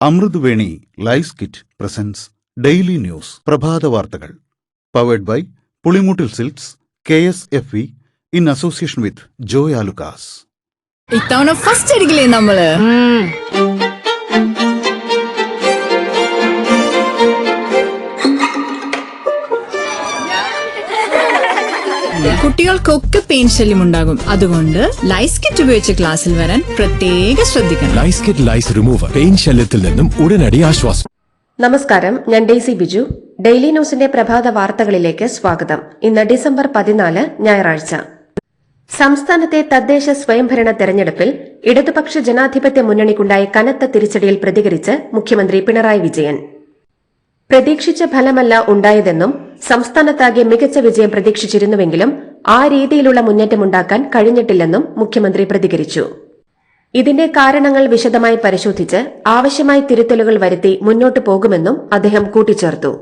Amruthaveni lice kit presents daily news പ്രഭാത വാർത്തകൾ powered by Pulimoottil silks KSFE in association with Joy Alukkas. ഇത്തവണ first അടിക്കില്ലേ നമ്മള്? കുട്ടികൾക്കൊക്കെ പെയിൻ ശല്യം ഉണ്ടാകും. അതുകൊണ്ട് ലൈസ് കിറ്റ് ഉപയോഗിച്ച് ക്ലാസ്സിൽ വരാൻ പ്രത്യേക ശ്രദ്ധിക്കണം. ലൈസ് കിറ്റ് ലൈസ് റിമൂവർ പെയിൻ ശല്യത്തിൽ നിന്നും ഉടനടി ആശ്വാസം. നമസ്കാരം, ഞാൻ ഡെയ്സി ബിജു. ഡെയിലി ന്യൂസിന്റെ പ്രഭാത വാർത്തകളിലേക്ക് സ്വാഗതം. ഇന്ന് ഡിസംബർ 14 ഞായറാഴ്ച. സംസ്ഥാനത്തെ തദ്ദേശ സ്വയംഭരണ തെരഞ്ഞെടുപ്പിൽ ഇടതുപക്ഷ ജനാധിപത്യ മുന്നണിക്കുണ്ടായ കനത്ത തിരിച്ചടിയിൽ പ്രതികരിച്ച് മുഖ്യമന്ത്രി പിണറായി വിജയൻ. പ്രതീക്ഷിച്ച ഫലമല്ല ഉണ്ടായതെന്നും സംസ്ഥാനത്താകെ മികച്ച വിജയം പ്രതീക്ഷിച്ചിരുന്നുവെങ്കിലും ആ രീതിയിലുള്ള മുന്നേറ്റമുണ്ടാക്കാൻ കഴിഞ്ഞിട്ടില്ലെന്നും മുഖ്യമന്ത്രി പ്രതികരിച്ചു. ഇതിന്റെ കാരണങ്ങൾ വിശദമായി പരിശോധിച്ച് ആവശ്യമായ തിരുത്തലുകൾ വരുത്തി മുന്നോട്ടു പോകുമെന്നും അദ്ദേഹം കൂട്ടിച്ചേർത്തു.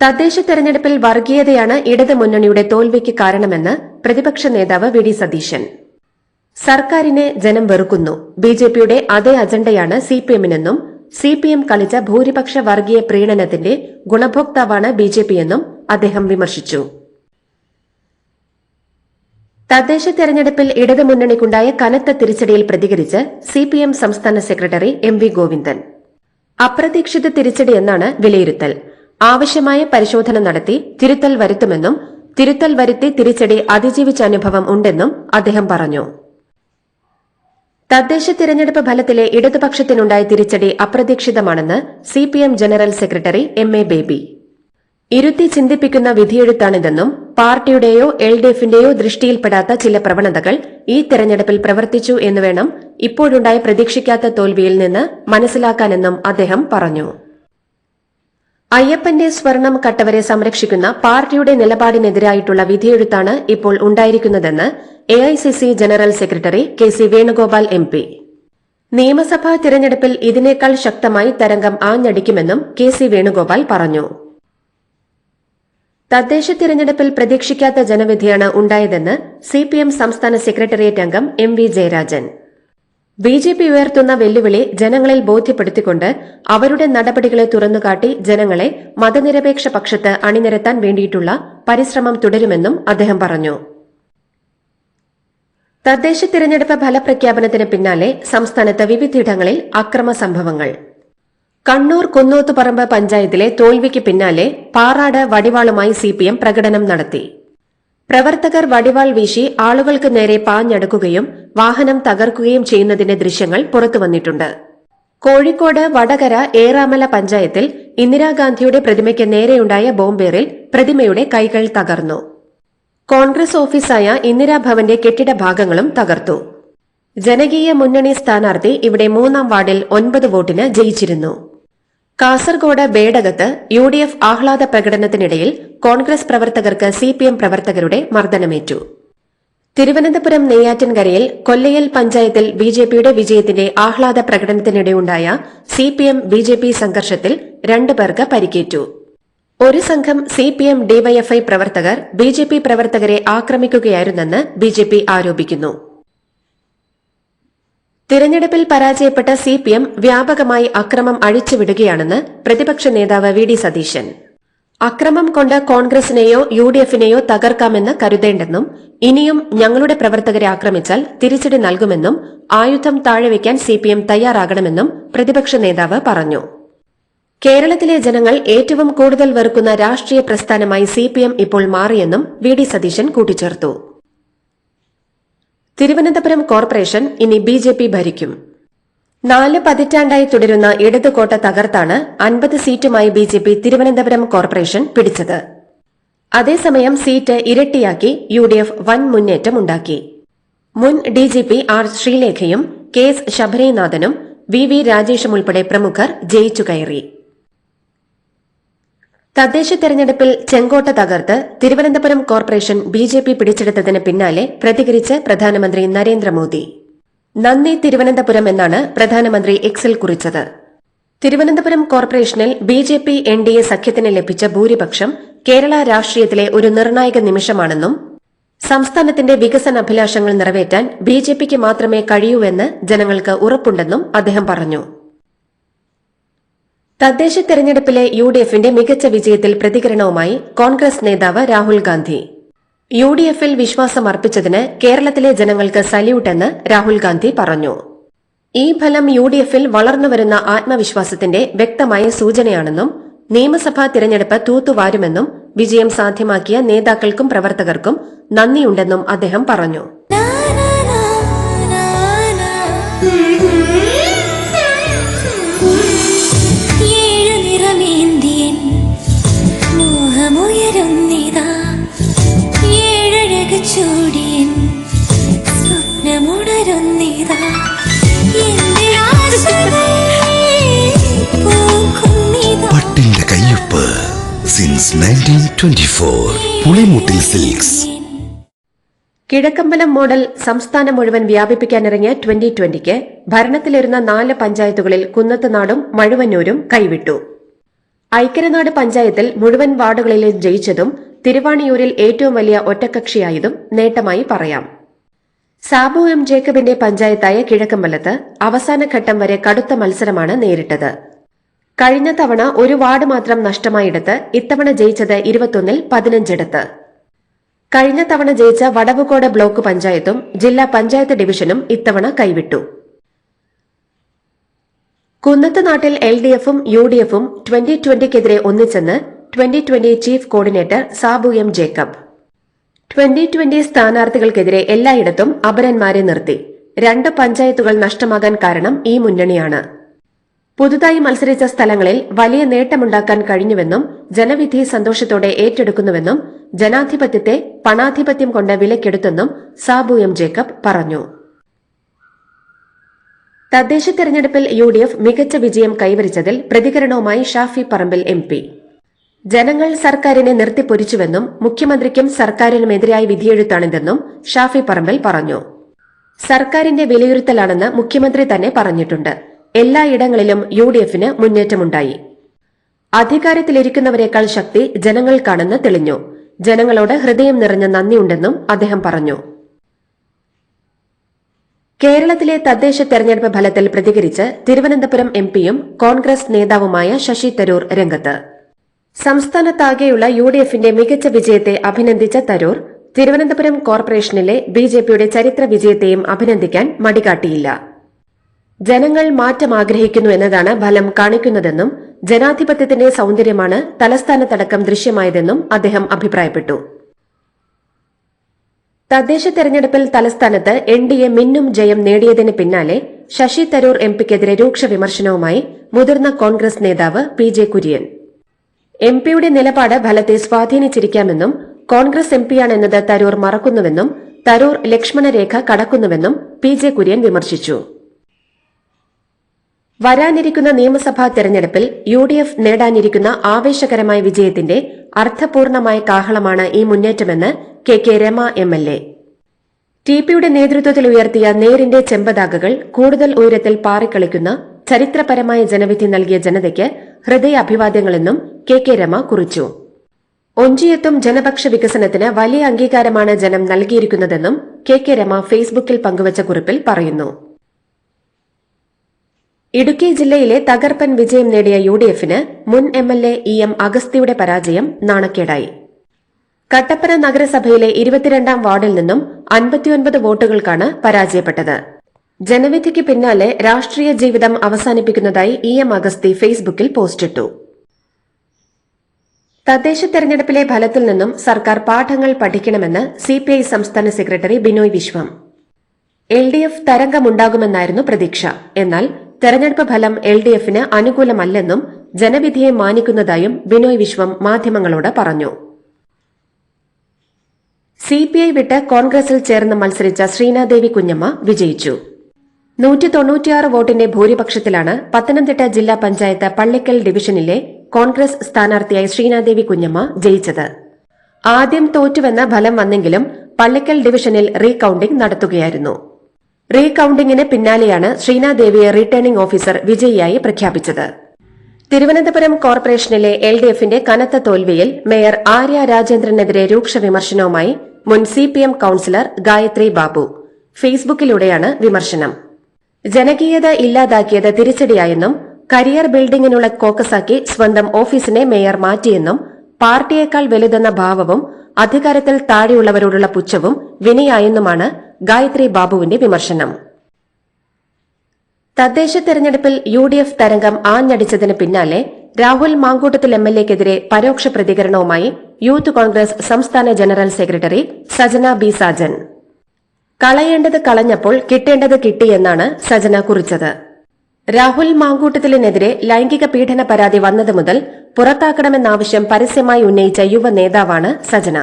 തദ്ദേശ തെരഞ്ഞെടുപ്പിൽ വർഗീയതയാണ് ഇടത് മുന്നണിയുടെ തോൽവിക്ക് കാരണമെന്ന് പ്രതിപക്ഷ നേതാവ് വി.ഡി. സതീശൻ. സർക്കാരിനെ ജനം വെറുക്കുന്നു. ബിജെപിയുടെ അതേ അജണ്ടയാണ് സിപിഎമ്മിനെന്നും സിപിഎം കളിച്ച ഭൂരിപക്ഷ വർഗീയ പ്രീണനത്തിന്റെ ഗുണഭോക്താവാണ് ബിജെപിയെന്നും അദ്ദേഹം വിമർശിച്ചു. തദ്ദേശ തെരഞ്ഞെടുപ്പിൽ ഇടത് മുന്നണിക്കുണ്ടായ കനത്ത തിരിച്ചടിയിൽ പ്രതികരിച്ച് സിപിഎം സംസ്ഥാന സെക്രട്ടറി എം.വി. ഗോവിന്ദൻ. അപ്രതീക്ഷിത തിരിച്ചടിയെന്നാണ് വിലയിരുത്തൽ. ആവശ്യമായ പരിശോധന നടത്തി തിരുത്തൽ വരുത്തുമെന്നും തിരുത്തൽ വരുത്തി തിരിച്ചടി അതിജീവിച്ച അനുഭവം ഉണ്ടെന്നും അദ്ദേഹം പറഞ്ഞു. തദ്ദേശ തിരഞ്ഞെടുപ്പ് ഫലത്തിലെ ഇടതുപക്ഷത്തിനുണ്ടായ തിരിച്ചടി അപ്രതീക്ഷിതമാണെന്ന് CPM general secretary M A. Baby. ഇരുത്തി ചിന്തിപ്പിക്കുന്ന വിധിയെഴുത്താണിതെന്നും പാർട്ടിയുടെയോ LDFന്റെയോ ദൃഷ്ടിയിൽപ്പെടാത്ത ചില പ്രവണതകൾ ഈ തെരഞ്ഞെടുപ്പിൽ പ്രവർത്തിച്ചു എന്നുവേണം ഇപ്പോഴുണ്ടായ പ്രതീക്ഷിക്കാത്ത തോൽവിയിൽ നിന്ന് മനസ്സിലാക്കാനെന്നും അദ്ദേഹം പറഞ്ഞു. അയ്യപ്പന്റെ സ്വർണം കട്ടവരെ സംരക്ഷിക്കുന്ന പാർട്ടിയുടെ നിലപാടിനെതിരായിട്ടുള്ള വിധിയെഴുത്താണ് ഇപ്പോൾ ഉണ്ടായിരിക്കുന്നതെന്ന് AICC general secretary KC Venugopal MP. നിയമസഭാ തിരഞ്ഞെടുപ്പിൽ ഇതിനേക്കാൾ ശക്തമായി തരംഗം ആഞ്ഞടിക്കുമെന്നും KC വേണുഗോപാൽ പറഞ്ഞു. തദ്ദേശ തിരഞ്ഞെടുപ്പിൽ പ്രതീക്ഷിക്കാത്ത ജനവിധിയാണ് ഉണ്ടായതെന്ന് CPM സംസ്ഥാന സെക്രട്ടേറിയറ്റ് അംഗം MV ജയരാജൻ. ബിജെപി ഉയർത്തുന്ന വെല്ലുവിളി ജനങ്ങളിൽ ബോധ്യപ്പെടുത്തിക്കൊണ്ട് അവരുടെ നടപടികളെ തുറന്നുകാട്ടി ജനങ്ങളെ മതനിരപേക്ഷ പക്ഷത്ത് അണിനിരത്താൻ വേണ്ടിയിട്ടുള്ള പരിശ്രമം തുടരുമെന്നും അദ്ദേഹം പറഞ്ഞു. തദ്ദേശ തിരഞ്ഞെടുപ്പ് ഫലപ്രഖ്യാപനത്തിന് പിന്നാലെ സംസ്ഥാനത്ത് വിവിധയിടങ്ങളിൽ അക്രമ സംഭവങ്ങൾ. കണ്ണൂർ കുന്നോത്തുപറമ്പ് പഞ്ചായത്തിലെ തോൽവിക്ക് പിന്നാലെ പാറാട് വടിവാളുമായി CPM പ്രകടനം നടത്തി. പ്രവർത്തകർ വടിവാൾ വീശി ആളുകൾക്ക് നേരെ പാഞ്ഞടുക്കുകയും വാഹനം തകർക്കുകയും ചെയ്യുന്നതിന്റെ ദൃശ്യങ്ങൾ പുറത്തുവന്നിട്ടുണ്ട്. കോഴിക്കോട് വടകര ഏറാമല പഞ്ചായത്തിൽ ഇന്ദിരാഗാന്ധിയുടെ പ്രതിമയ്ക്ക് നേരെയുണ്ടായ ബോംബേറിൽ പ്രതിമയുടെ കൈകൾ തകർന്നു. കോൺഗ്രസ് ഓഫീസായ ഇന്ദിരാഭവന്റെ കെട്ടിട ഭാഗങ്ങളും തകർത്തു. ജനകീയ മുന്നണി സ്ഥാനാർത്ഥി ഇവിടെ 3-ാം വാർഡിൽ 9 വോട്ടിന് ജയിച്ചിരുന്നു. കാസർഗോഡ് ബേഡകത്ത് UDF ആഹ്ലാദ പ്രകടനത്തിനിടയിൽ കോൺഗ്രസ് പ്രവർത്തകർക്ക് CPM പ്രവർത്തകരുടെ മർദ്ദനമേറ്റു. തിരുവനന്തപുരം നെയ്യാറ്റിൻകരയിൽ കൊല്ലയിൽ പഞ്ചായത്തിൽ BJPയുടെ വിജയത്തിന്റെ ആഹ്ലാദ പ്രകടനത്തിനിടെയുണ്ടായ CPM BJP സംഘർഷത്തിൽ 2 പേർക്ക് പരിക്കേറ്റു. ഒരു സംഘം CPM DYFI പ്രവർത്തകർ BJP പ്രവർത്തകരെ ആക്രമിക്കുകയായിരുന്നെന്ന് BJP ആരോപിക്കുന്നു. തിരഞ്ഞെടുപ്പിൽ പരാജയപ്പെട്ട CPM വ്യാപകമായി അക്രമം അഴിച്ചുവിടുകയാണെന്ന് പ്രതിപക്ഷ നേതാവ് വി.ഡി. സതീശൻ. അക്രമം കൊണ്ട് കോൺഗ്രസിനെയോ UDFനെയോ തകർക്കാമെന്ന് കരുതേണ്ടെന്നും ഇനിയും ഞങ്ങളുടെ പ്രവർത്തകരെ ആക്രമിച്ചാൽ തിരിച്ചടി നൽകുമെന്നും ആയുധം താഴെവെക്കാൻ CPM തയ്യാറാകണമെന്നും പ്രതിപക്ഷ നേതാവ് പറഞ്ഞു. കേരളത്തിലെ ജനങ്ങൾ ഏറ്റവും കൂടുതൽ വെറുക്കുന്ന രാഷ്ട്രീയ പ്രസ്ഥാനമായി CPM ഇപ്പോൾ മാറിയെന്നും വി.ഡി. സതീശൻ കൂട്ടിച്ചേർത്തു. തിരുവനന്തപുരം കോർപ്പറേഷൻ ഇനി BJP ഭരിക്കും. 4 പതിറ്റാണ്ടായി തുടരുന്ന ഇടത് കോട്ട തകർത്താണ് 50 സീറ്റുമായി BJP തിരുവനന്തപുരം കോർപ്പറേഷൻ പിടിച്ചത്. അതേസമയം സീറ്റ് ഇരട്ടിയാക്കി UDF വൻ മുന്നേറ്റമുണ്ടാക്കി. മുൻ DGP R. ശ്രീലേഖയും KS ശബരിനാഥനും VV രാജേഷും ഉൾപ്പെടെ പ്രമുഖർ ജയിച്ചു കയറി. തദ്ദേശ തെരഞ്ഞെടുപ്പിൽ ചെങ്കോട്ട തകർത്ത് തിരുവനന്തപുരം കോർപ്പറേഷൻ BJP പിടിച്ചെടുത്തതിന് പിന്നാലെ പ്രതികരിച്ച് പ്രധാനമന്ത്രി നരേന്ദ്രമോദി. നന്ദി തിരുവനന്തപുരം എന്നാണ് പ്രധാനമന്ത്രി എക്സിൽ കുറിച്ചത്. തിരുവനന്തപുരം കോർപ്പറേഷനിൽ BJP NDA സഖ്യത്തിന് ലഭിച്ച ഭൂരിപക്ഷം കേരള രാഷ്ട്രീയത്തിലെ ഒരു നിർണായക നിമിഷമാണെന്നും സംസ്ഥാനത്തിന്റെ വികസന അഭിലാഷങ്ങൾ നിറവേറ്റാൻ BJPക്ക് മാത്രമേ കഴിയൂവെന്ന് ജനങ്ങൾക്ക് ഉറപ്പുണ്ടെന്നും അദ്ദേഹം പറഞ്ഞു. തദ്ദേശ തെരഞ്ഞെടുപ്പിലെ യുഡിഎഫിന്റെ മികച്ച വിജയത്തിൽ പ്രതികരണവുമായി കോൺഗ്രസ് നേതാവ് രാഹുൽ ഗാന്ധി. യുഡിഎഫിൽ വിശ്വാസമർപ്പിച്ചതിന് കേരളത്തിലെ ജനങ്ങൾക്ക് സല്യൂട്ടെന്ന് രാഹുൽ ഗാന്ധി പറഞ്ഞു. ഈ ഫലം യുഡിഎഫിൽ വളർന്നുവരുന്ന ആത്മവിശ്വാസത്തിന്റെ വ്യക്തമായ സൂചനയാണെന്നും നിയമസഭാ തിരഞ്ഞെടുപ്പ് തൂത്തുവാരുമെന്നും വിജയം സാധ്യമാക്കിയ നേതാക്കൾക്കും പ്രവർത്തകർക്കും നന്ദിയുണ്ടെന്നും അദ്ദേഹം പറഞ്ഞു. പട്ടിന്റെ കയ്യൊപ്പ് സിൻസ് 1924 പുളിമൂട്ടിൽ സിൽക്സ്. കിഴക്കമ്പലം മോഡൽ സംസ്ഥാനം മുഴുവൻ വ്യാപിപ്പിക്കാനിറങ്ങിയ 2020ക്ക് ഭരണത്തിലിരുന്ന 4 പഞ്ചായത്തുകളിൽ കുന്നത്തുനാടും മഴുവന്നൂരും കൈവിട്ടു. ഐക്കരനാട് പഞ്ചായത്തിൽ മുഴുവൻ വാർഡുകളിലും ജയിച്ചതും തിരുവാണിയൂരിൽ ഏറ്റവും വലിയ ഒറ്റക്കക്ഷിയായതും നേട്ടമായി പറയാം. സാബു എം ജേക്കബിന്റെ പഞ്ചായത്തായ കിഴക്കമ്പലത്ത് അവസാനഘട്ടം വരെ കടുത്ത മത്സരമാണ് നേരിട്ടത്. കഴിഞ്ഞ തവണ ഒരു വാർഡ് മാത്രം നഷ്ടമായിടത്ത് ഇത്തവണ ജയിച്ചത് 21ൽ 15 കഴിഞ്ഞ തവണ ജയിച്ച വടവുകോട് ബ്ലോക്ക് പഞ്ചായത്തും ജില്ലാ പഞ്ചായത്ത് ഡിവിഷനും ഇത്തവണ കൈവിട്ടു. കുന്നത്തുനാട്ടിൽ എൽഡിഎഫും യുഡിഎഫും 2020ക്കെതിരെ ഒന്നിച്ചെന്ന് 2020 chief coordinator Sabu M Jacob. 2020 സ്ഥാനാർത്ഥികൾക്കെതിരെ എല്ലായിടത്തും അപരന്മാരെ നിർത്തി. 2 പഞ്ചായത്തുകൾ നഷ്ടമാകാൻ കാരണം ഈ മുന്നണിയാണ്. പുതുതായി മത്സരിച്ച സ്ഥലങ്ങളിൽ വലിയ നേട്ടമുണ്ടാക്കാൻ കഴിഞ്ഞുവെന്നും ജനവിധി സന്തോഷത്തോടെ ഏറ്റെടുക്കുന്നുവെന്നും ജനാധിപത്യത്തെ പണാധിപത്യം കൊണ്ട് വിലക്കെടുത്തെന്നും സാബു എം ജേക്കബ് പറഞ്ഞു. തദ്ദേശ തെരഞ്ഞെടുപ്പിൽ യുഡിഎഫ് മികച്ച വിജയം കൈവരിച്ചതിൽ പ്രതികരണവുമായി ഷാഫി പറമ്പിൽ MP. ജനങ്ങൾ സർക്കാരിനെ നിർത്തിപ്പൊരിച്ചുവെന്നും മുഖ്യമന്ത്രിക്കും സർക്കാരിനുമെതിരായി വിധിയെഴുത്താണിതെന്നും ഷാഫി പറമ്പിൽ പറഞ്ഞു. സർക്കാരിന്റെ വിലയിരുത്തലാണെന്ന് മുഖ്യമന്ത്രി തന്നെ പറഞ്ഞിട്ടുണ്ട്. എല്ലായിടങ്ങളിലും യുഡിഎഫിന് മുന്നേറ്റമുണ്ടായി. അധികാരത്തിലിരിക്കുന്നവരെക്കാൾ ശക്തി ജനങ്ങൾക്കാണെന്ന് തെളിഞ്ഞു. ജനങ്ങളോട് ഹൃദയം നിറഞ്ഞ നന്ദിയുണ്ടെന്നും അദ്ദേഹം പറഞ്ഞു. കേരളത്തിലെ തദ്ദേശ തെരഞ്ഞെടുപ്പ് ഫലത്തിൽ പ്രതികരിച്ച് തിരുവനന്തപുരം MPയും കോൺഗ്രസ് നേതാവുമായ ശശി തരൂർ രംഗത്ത്. സംസ്ഥാനത്താകെയുള്ള യുഡിഎഫിന്റെ മികച്ച വിജയത്തെ അഭിനന്ദിച്ച തരൂർ തിരുവനന്തപുരം കോർപ്പറേഷനിലെ ബിജെപിയുടെ ചരിത്ര വിജയത്തെയും അഭിനന്ദിക്കാൻ മടികാട്ടിയില്ല. ജനങ്ങൾ മാറ്റം ആഗ്രഹിക്കുന്നു എന്നതാണ് ഫലം കാണിക്കുന്നതെന്നും ജനാധിപത്യത്തിന്റെ സൌന്ദര്യമാണ് തലസ്ഥാനത്തടക്കം ദൃശ്യമായതെന്നും അദ്ദേഹം അഭിപ്രായപ്പെട്ടു. തദ്ദേശ തെരഞ്ഞെടുപ്പിൽ തലസ്ഥാനത്ത് NDA മിന്നും ജയം നേടിയതിന് പിന്നാലെ ശശി തരൂർ MPക്കെതിരെ രൂക്ഷ വിമർശനവുമായി മുതിർന്ന കോൺഗ്രസ് നേതാവ് PJ കുര്യൻ. MPയുടെ നിലപാട് ഫലത്തെ സ്വാധീനിച്ചിരിക്കാമെന്നും കോൺഗ്രസ് MPയാണെന്നത് തരൂർ മറക്കുന്നുവെന്നും തരൂർ ലക്ഷ്മണരേഖ കടക്കുന്നുവെന്നും PJ കുര്യൻ വിമർശിച്ചു. വരാനിരിക്കുന്ന നിയമസഭാ തെരഞ്ഞെടുപ്പിൽ യുഡിഎഫ് നേടാനിരിക്കുന്ന ആവേശകരമായ വിജയത്തിന്റെ അർത്ഥപൂർണമായ കാഹളമാണ് ഈ മുന്നേറ്റമെന്ന് KK രമ MLA. TPയുടെ നേതൃത്വത്തിൽ ഉയർത്തിയ നേരിന്റെ ചെമ്പതാകകൾ കൂടുതൽ ഉയരത്തിൽ പാറിക്കളിക്കുന്ന ചരിത്രപരമായ ജനവിധി നൽകിയ ജനതയ്ക്ക് ഹൃദയ അഭിവാദ്യങ്ങളെന്നും KK രമ കുറിച്ചു. ഒഞ്ചിയത്തും ജനപക്ഷ വികസനത്തിന് വലിയ അംഗീകാരമാണ് ജനം നൽകിയിരിക്കുന്നതെന്നും KK രമ ഫേസ്ബുക്കിൽ പങ്കുവച്ച കുറിപ്പിൽ പറയുന്നു. ഇടുക്കി ജില്ലയിലെ തകർപ്പൻ വിജയം നേടിയ യുഡിഎഫിന് മുൻ MLA EM അഗസ്തിയുടെ പരാജയം നാണക്കേടായി. കട്ടപ്പന നഗരസഭയിലെ 22ാം വാർഡിൽ നിന്നും 59 വോട്ടുകൾക്കാണ് പരാജയപ്പെട്ടത്. ജനവിധിക്ക് പിന്നാലെ രാഷ്ട്രീയ ജീവിതം അവസാനിപ്പിക്കുന്നതായി EM അഗസ്തി ഫേസ്ബുക്കിൽ പോസ്റ്റിട്ടു. തദ്ദേശ തെരഞ്ഞെടുപ്പിലെ ഫലത്തിൽ നിന്നും സർക്കാർ പാഠങ്ങൾ പഠിക്കണമെന്ന് CPI സംസ്ഥാന സെക്രട്ടറി ബിനോയ് വിശ്വം. LDF തരംഗമുണ്ടാകുമെന്നായിരുന്നു പ്രതീക്ഷ. എന്നാൽ തെരഞ്ഞെടുപ്പ് ഫലം LDFന് അനുകൂലമല്ലെന്നും ജനവിധിയെ മാനിക്കുന്നതായും ബിനോയ് വിശ്വം മാധ്യമങ്ങളോട് പറഞ്ഞു. CPI വിട്ട് കോൺഗ്രസിൽ ചേർന്ന് മത്സരിച്ച ശ്രീനാദേവി കുഞ്ഞമ്മ വിജയിച്ചു. 196 വോട്ടിന്റെ ഭൂരിപക്ഷത്തിലാണ് പത്തനംതിട്ട ജില്ലാ പഞ്ചായത്ത് പള്ളിക്കൽ ഡിവിഷനിലെ കോൺഗ്രസ് സ്ഥാനാർത്ഥിയായി ശ്രീനാദേവി കുഞ്ഞമ്മ ജയിച്ചത്. ആദ്യം തോറ്റുവെന്ന ഫലം വന്നെങ്കിലും പള്ളിക്കൽ ഡിവിഷനിൽ റീകൌണ്ടിംഗ് നടത്തുകയായിരുന്നു. റീകൌണ്ടിംഗിന് പിന്നാലെയാണ് ശ്രീനാദേവിയെ റിട്ടേണിംഗ് ഓഫീസർ വിജയിയായി പ്രഖ്യാപിച്ചത്. തിരുവനന്തപുരം കോർപ്പറേഷനിലെ LDFന്റെ കനത്ത തോൽവിയിൽ മേയർ ആര്യ രാജേന്ദ്രനെതിരെ രൂക്ഷ വിമർശനവുമായി മുൻ CPM കൌൺസിലർ ഗായത്രി ബാബു. ഫേസ്ബുക്കിലൂടെയാണ് വിമർശനം. ജനകീയത ഇല്ലാതാക്കിയത് തിരിച്ചടിയായെന്നും കരിയർ ബിൽഡിംഗിനുള്ള കോക്കസാക്കി സ്വന്തം ഓഫീസിനെ മേയർ മാറ്റിയെന്നും പാർട്ടിയേക്കാൾ വലുതെന്ന ഭാവവും അധികാരത്തിൽ താഴെയുള്ളവരോടുള്ള പുച്ഛവും വിനയായെന്നുമാണ് ഗായത്രി ബാബുവിന്റെ വിമർശനം. തദ്ദേശ തെരഞ്ഞെടുപ്പിൽ UDF തരംഗം ആഞ്ഞടിച്ചതിന് പിന്നാലെ രാഹുൽ മാങ്കൂട്ടത്തിൽ MLAക്കെതിരെ പരോക്ഷ പ്രതികരണവുമായി യൂത്ത് കോൺഗ്രസ് സംസ്ഥാന general secretary Sajana B Sajan. കളയേണ്ടത് കളഞ്ഞപ്പോൾ കിട്ടേണ്ടത് കിട്ടിയെന്നാണ് സജന കുറിച്ചത്. രാഹുൽ മാങ്കൂട്ടത്തിലിനെതിരെ ലൈംഗിക പീഡന പരാതി വന്നത് മുതൽ പുറത്താക്കണമെന്നാവശ്യം പരസ്യമായി ഉന്നയിച്ച യുവ നേതാവാണ് സജന.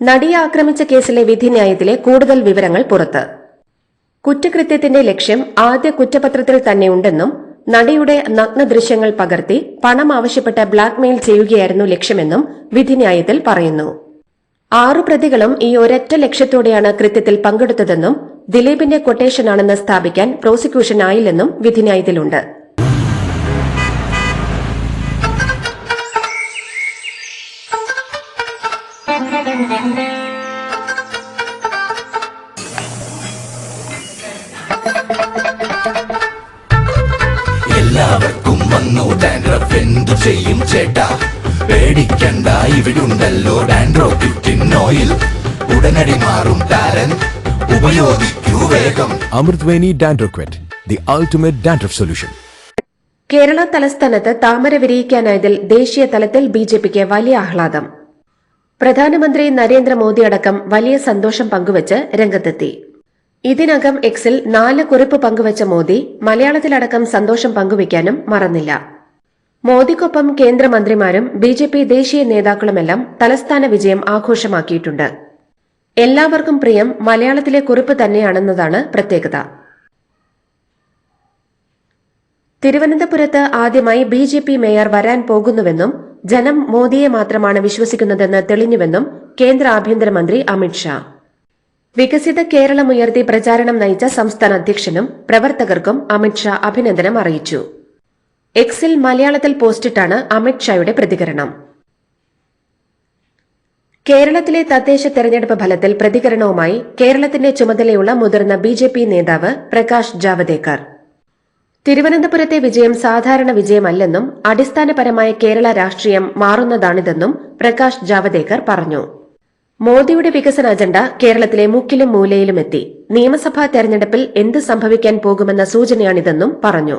നടിയെ ആക്രമിച്ച കേസിലെ വിധിന്യായത്തിലെ കൂടുതൽ വിവരങ്ങൾ പുറത്ത്. കുറ്റകൃത്യത്തിന്റെ ലക്ഷ്യം ആദ്യ കുറ്റപത്രത്തിൽ തന്നെയുണ്ടെന്നും നടിയുടെ നഗ്ന ദൃശ്യങ്ങൾ പകർത്തി പണം ആവശ്യപ്പെട്ട് ബ്ലാക്ക്മെയിൽ ചെയ്യുകയായിരുന്നു ലക്ഷ്യമെന്നും വിധിന്യായത്തിൽ പറയുന്നു. 6 പ്രതികളും ഈ ഒരൊറ്റ ലക്ഷ്യത്തോടെയാണ് കൃത്യത്തിൽ പങ്കെടുത്തതെന്നും ദിലീപിന്റെ കൊട്ടേഷനാണെന്ന് സ്ഥാപിക്കാൻ പ്രോസിക്യൂഷനായില്ലെന്നും വിധിന്യായത്തിലുണ്ട്. എല്ലാവർക്കും വന്നു ഡാൻഡ്രഫ്, എന്തു ചെയ്യും ചേട്ടാ? പേടിക്കണ്ട, ഇവിടുണ്ടല്ലോ ഡാൻഡ്രോക്കിൻ ഓയിൽ. ഉടനടി മാറും താരൻ, ഉപയോഗിക്കൂ വേഗം. അമൃത്വേനി ഡാൻഡ്രോക്വെറ്റ്, the ultimate dandruff solution. Kerala തലസ്ഥാനത്ത് താമര വിരിയിക്കാനായതിൽ ദേശീയ തലത്തിൽ BJPക്ക് വലിയ ആഹ്ലാദം. പ്രധാനമന്ത്രി നരേന്ദ്രമോദി അടക്കം വലിയ സന്തോഷം പങ്കുവച്ച് രംഗത്തെത്തി. ഇതിനകം എക്സിൽ 4 കുറിപ്പ് പങ്കുവച്ച മോദി മലയാളത്തിലടക്കം സന്തോഷം പങ്കുവയ്ക്കാനും മറന്നില്ല. മോദിക്കൊപ്പം കേന്ദ്രമന്ത്രിമാരും BJP ദേശീയ നേതാക്കളുമെല്ലാം തലസ്ഥാന വിജയം ആഘോഷമാക്കിയിട്ടുണ്ട്. എല്ലാവർക്കും പ്രിയം മലയാളത്തിലെ കുറിപ്പ് തന്നെയാണെന്നതാണ് പ്രത്യേകത. തിരുവനന്തപുരത്ത് ആദ്യമായി BJP മേയർ വരാൻ പോകുന്നുവെന്നും ജനം മോദിയെ മാത്രമാണ് വിശ്വസിക്കുന്നതെന്ന് തെളിഞ്ഞുവെന്നും കേന്ദ്ര ആഭ്യന്തരമന്ത്രി അമിത്ഷാ. വികസിത കേരളമുയർത്തി പ്രചാരണം നയിച്ച സംസ്ഥാന അധ്യക്ഷനും പ്രവർത്തകർക്കും അമിത്ഷാ അഭിനന്ദനം അറിയിച്ചു. എക്സിൽ മലയാളത്തിൽ പോസ്റ്റിട്ടാണ് അമിത്ഷായുടെ പ്രതികരണം. കേരളത്തിലെ തദ്ദേശ തെരഞ്ഞെടുപ്പ് ഫലത്തിൽ പ്രതികരണവുമായി കേരളത്തിന്റെ ചുമതലയുള്ള മുതിർന്ന BJP നേതാവ് പ്രകാശ് ജാവദേക്കർ. തിരുവനന്തപുരത്തെ വിജയം സാധാരണ വിജയമല്ലെന്നും അടിസ്ഥാനപരമായ കേരള രാഷ്ട്രീയം മാറുന്നതാണിതെന്നും പ്രകാശ് ജാവദേക്കർ പറഞ്ഞു. മോദിയുടെ വികസന അജണ്ട കേരളത്തിലെ മുക്കിലും മൂലയിലും എത്തി. നിയമസഭാ തെരഞ്ഞെടുപ്പിൽ എന്ത് സംഭവിക്കാൻ പോകുമെന്ന സൂചനയാണിതെന്നും പറഞ്ഞു.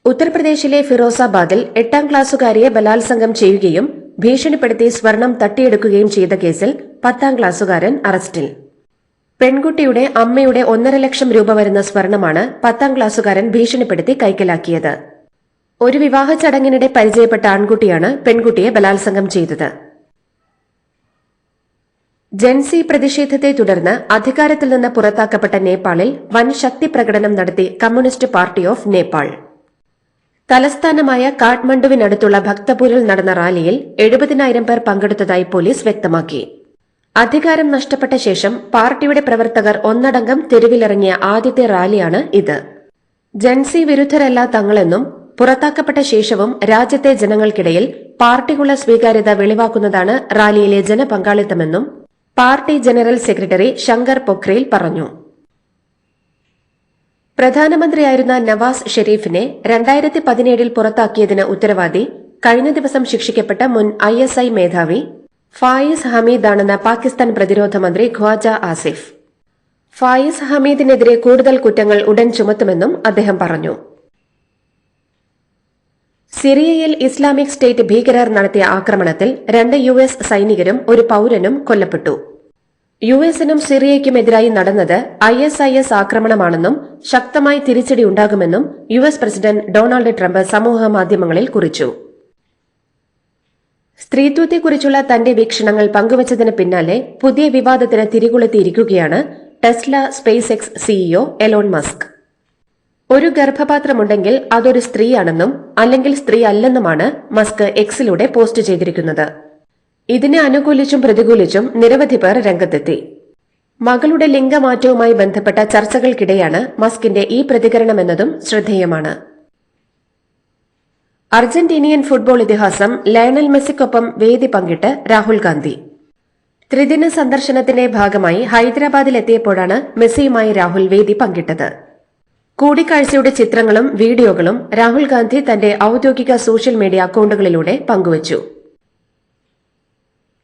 ഉത്തർപ്രദേശിലെ ഫിറോസാബാദിൽ 8ാം ക്ലാസ്സുകാരിയെ ബലാത്സംഗം ചെയ്യുകയും ഭീഷണിപ്പെടുത്തി സ്വർണം തട്ടിയെടുക്കുകയും ചെയ്ത കേസിൽ 10ാം ക്ലാസ്സുകാരൻ അറസ്റ്റിൽ. പെൺകുട്ടിയുടെ അമ്മയുടെ 1.5 ലക്ഷം രൂപ വരുന്ന സ്വർണമാണ് 10ാം ക്ലാസ്സുകാരൻ ഭീഷണിപ്പെടുത്തി കൈക്കലാക്കിയത്. ഒരു വിവാഹ ചടങ്ങിനിടെ പരിചയപ്പെട്ട ആൺകുട്ടിയാണ് പെൺകുട്ടിയെ ബലാത്സംഗം ചെയ്തത്. ജൻസി പ്രതിഷേധത്തെ തുടർന്ന് അധികാരത്തിൽ നിന്ന് പുറത്താക്കപ്പെട്ട നേപ്പാളിൽ വൻ ശക്തി പ്രകടനം നടത്തി കമ്മ്യൂണിസ്റ്റ് പാർട്ടി ഓഫ് നേപ്പാൾ. തലസ്ഥാനമായ കാഠ്മണ്ഡുവിനടുത്തുള്ള ഭക്തപൂരിൽ നടന്ന റാലിയിൽ 70,000 പേർ പങ്കെടുത്തതായി പോലീസ് വ്യക്തമാക്കി. അധികാരം നഷ്ടപ്പെട്ട ശേഷം പാർട്ടിയുടെ പ്രവർത്തകർ ഒന്നടങ്കം തെരുവിലിറങ്ങിയ ആദ്യത്തെ റാലിയാണ് ഇത്. ജൻസി വിരുദ്ധരല്ല തങ്ങളെന്നും പുറത്താക്കപ്പെട്ട ശേഷവും രാജ്യത്തെ ജനങ്ങൾക്കിടയിൽ പാർട്ടിക്കുള്ള സ്വീകാര്യത വെളിവാക്കുന്നതാണ് റാലിയിലെ ജനപങ്കാളിത്തമെന്നും പാർട്ടി ജനറൽ സെക്രട്ടറി ശങ്കർ പൊഖ്രേൽ പറഞ്ഞു. പ്രധാനമന്ത്രിയായിരുന്ന നവാസ് ഷെരീഫിനെ 2017 പുറത്താക്കിയതിന് ഉത്തരവാദി കഴിഞ്ഞ ദിവസം ശിക്ഷിക്കപ്പെട്ട മുൻ ISI മേധാവി ഫായിസ് ഹമീദാണെന്ന് പാകിസ്ഥാൻ പ്രതിരോധ മന്ത്രി ഖ്വാജ ആസിഫ്. ഫായിസ് ഹമീദിനെതിരെ കൂടുതൽ കുറ്റങ്ങൾ ഉടൻ ചുമത്തുമെന്നും അദ്ദേഹം പറഞ്ഞു. സിറിയയിൽ ഇസ്ലാമിക് സ്റ്റേറ്റ് ഭീകരർ നടത്തിയ ആക്രമണത്തിൽ 2 US സൈനികരും ഒരു പൌരനും കൊല്ലപ്പെട്ടു. US-നും സിറിയയ്ക്കുമെതിരായി നടന്നത് ISIS ആക്രമണമാണെന്നും ശക്തമായി തിരിച്ചടി ഉണ്ടാകുമെന്നും US പ്രസിഡന്റ് ഡൊണാൾഡ് ട്രംപ് സമൂഹമാധ്യമങ്ങളിൽ കുറിച്ചു. സ്ത്രീത്വത്തെക്കുറിച്ചുള്ള തന്റെ വീക്ഷണങ്ങൾ പങ്കുവച്ചതിന് പിന്നാലെ പുതിയ വിവാദത്തിന് തിരികൊളുത്തിയിരിക്കുകയാണ് Tesla SpaceX CEO Elon Musk. ഒരു ഗർഭപാത്രമുണ്ടെങ്കിൽ അതൊരു സ്ത്രീയാണെന്നും അല്ലെങ്കിൽ സ്ത്രീ അല്ലെന്നുമാണ് മസ്ക് എക്സിലൂടെ പോസ്റ്റ് ചെയ്തിരിക്കുന്നത്. ഇതിനെ അനുകൂലിച്ചും പ്രതികൂലിച്ചും നിരവധി പേർ രംഗത്തെത്തി. മകളുടെ ലിംഗമാറ്റവുമായി ബന്ധപ്പെട്ട ചർച്ചകൾക്കിടെയാണ് മസ്കിന്റെ ഈ പ്രതികരണമെന്നതും ശ്രദ്ധേയമാണ്. അർജന്റീനിയൻ ഫുട്ബോൾ ഇതിഹാസം ലയണൽ മെസ്സിക്കൊപ്പം വേദി പങ്കിട്ട് രാഹുൽ ഗാന്ധി. ത്രിദിന സന്ദർശനത്തിന്റെ ഭാഗമായി ഹൈദരാബാദിലെത്തിയപ്പോഴാണ് മെസ്സിയുമായി രാഹുൽ വേദി പങ്കിട്ടത്. കൂടിക്കാഴ്ചയുടെ ചിത്രങ്ങളും വീഡിയോകളും രാഹുൽ ഗാന്ധി തന്റെ ഔദ്യോഗിക സോഷ്യൽ മീഡിയ അക്കൌണ്ടുകളിലൂടെ പങ്കുവച്ചു.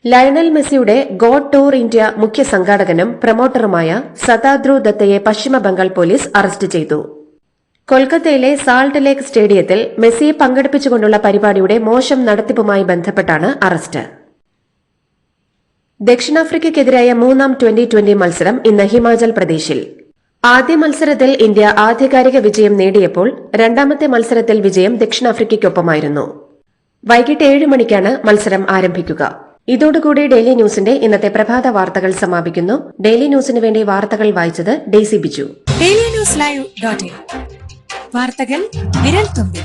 ലയണൽ മെസ്സിയുടെ ഗോഡ് ടൂർ ഇന്ത്യ മുഖ്യ സംഘാടകനും പ്രമോട്ടറുമായ സതാദ്രു ദത്തയെ പശ്ചിമബംഗാൾ പോലീസ് അറസ്റ്റ് ചെയ്തു. കൊൽക്കത്തയിലെ സാൾട്ട് ലേക്ക് സ്റ്റേഡിയത്തിൽ മെസ്സിയെ പങ്കെടുപ്പിച്ചുകൊണ്ടുള്ള പരിപാടിയുടെ മോശം നടത്തിപ്പുമായി ബന്ധപ്പെട്ടാണ് അറസ്റ്റ്. ദക്ഷിണാഫ്രിക്കയ്ക്കെതിരായ മൂന്നാം ട്വന്റി മത്സരം ഇന്ന് ഹിമാചൽ പ്രദേശിൽ. ആദ്യ മത്സരത്തിൽ ഇന്ത്യ ആധികാരിക വിജയം നേടിയപ്പോൾ രണ്ടാമത്തെ മത്സരത്തിൽ വിജയം ദക്ഷിണാഫ്രിക്കയ്ക്കൊപ്പമായിരുന്നു. വൈകിട്ട് 7 മണിക്കാണ് മത്സരം ആരംഭിക്കുക. ഇതോടുകൂടി ഡെയിലി ന്യൂസിന്റെ ഇന്നത്തെ പ്രഭാത വാർത്തകൾ സമാപിക്കുന്നു. ഡെയിലി ന്യൂസിന് വേണ്ടി വാർത്തകൾ വായിച്ചത് ഡെയ്സി ബിജു. ഡെയിലി ന്യൂസ് ലൈവ്.in വാർത്തകൾ വിരൽ തുമ്പിൽ.